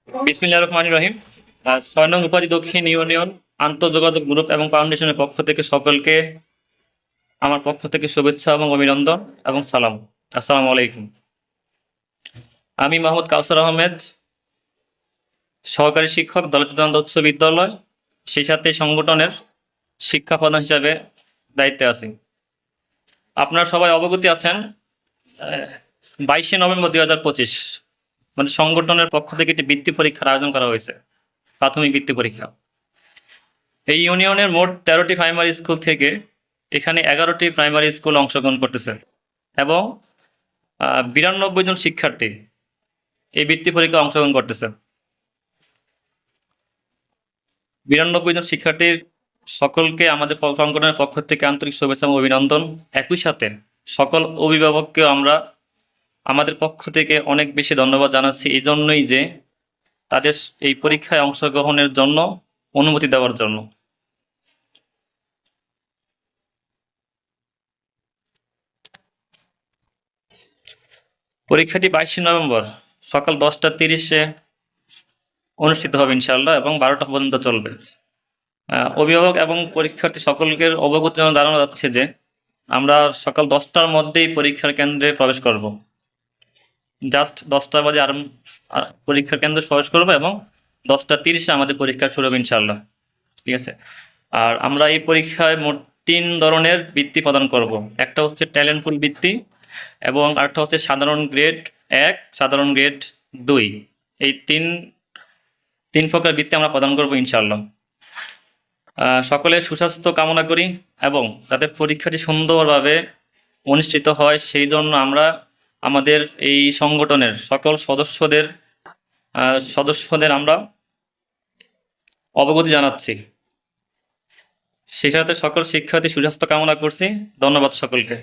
বিসমিল্লাহির রহমানির রহিম। ৬ নং উপাধি দক্ষিণ ইউনিয়ন আন্তঃযোগাযোগ গ্রুপ এবং ফাউন্ডেশনের পক্ষ থেকে সকলকে আমার পক্ষ থেকে শুভেচ্ছা এবং অভিনন্দন এবং সালাম। আসসালামু আলাইকুম। আমি মোহাম্মদ কাউসার আহমেদ, সহকারী শিক্ষক, দলিত উচ্চ বিদ্যালয়, সেই সাথে সংগঠনের শিক্ষা প্রধান হিসাবে দায়িত্বে আছি। আপনারা সবাই অবগত আছেন, 22শে নভেম্বর 2025 মানে সংগঠনের পক্ষ থেকে একটি বৃত্তি পরীক্ষার আয়োজন করা হয়েছে, প্রাথমিক বৃত্তি পরীক্ষা। এই ইউনিয়নের মোট 13টি প্রাইমারি স্কুল থেকে এখানে 11টি প্রাইমারি স্কুল অংশগ্রহণ করতেছে এবং 92 জন শিক্ষার্থী এই বৃত্তি পরীক্ষায় অংশগ্রহণ করতেছে। 92 জন শিক্ষার্থীর সকলকে আমাদের সংগঠনের পক্ষ থেকে আন্তরিক শুভেচ্ছা এবং অভিনন্দন। একই সাথে সকল অভিভাবককেও আমরা আমাদের পক্ষ থেকে অনেক বেশি ধন্যবাদ জানাচ্ছি, এই জন্যই যে তাদের এই পরীক্ষায় অংশগ্রহণের জন্য অনুমতি দেওয়ার জন্য। পরীক্ষাটি 22শে নভেম্বর সকাল 10টা 30-এ অনুষ্ঠিত হবে ইনশাআল্লাহ এবং 12টা পর্যন্ত চলবে। অভিভাবক এবং পরীক্ষার্থী সকলকে অবগত জানানো যাচ্ছে যে আমরা সকাল 10টার মধ্যেই পরীক্ষার কেন্দ্রে প্রবেশ করব। জাস্ট 10টা বাজে পরীক্ষার কেন্দ্রে প্রবেশ করবো এবং 10টা 30-এ আমাদের পরীক্ষা শুরু হবে ইনশাআল্লাহ। ঠিক আছে। আর আমরা এই পরীক্ষায় মোট 3 ধরনের বৃত্তি প্রদান করব। একটা হচ্ছে ট্যালেন্ট পুল বৃত্তি এবং আরেকটা হচ্ছে সাধারণ গ্রেড 1, সাধারণ গ্রেড 2। এই তিন প্রকার বৃত্তি আমরা প্রদান করব ইনশাআল্লাহ। সকলের সুস্বাস্থ্য কামনা করি এবং যাতে পরীক্ষাটি সুন্দরভাবে অনুষ্ঠিত হয় সেই জন্য আমরা আমাদের এই সংগঠনের সকল সদস্যদের আমরা অবগতি জানাচ্ছি। সেই সাথে সকল শিক্ষার্থী সুস্বাস্থ্য কামনা করছি। ধন্যবাদ সকলকে।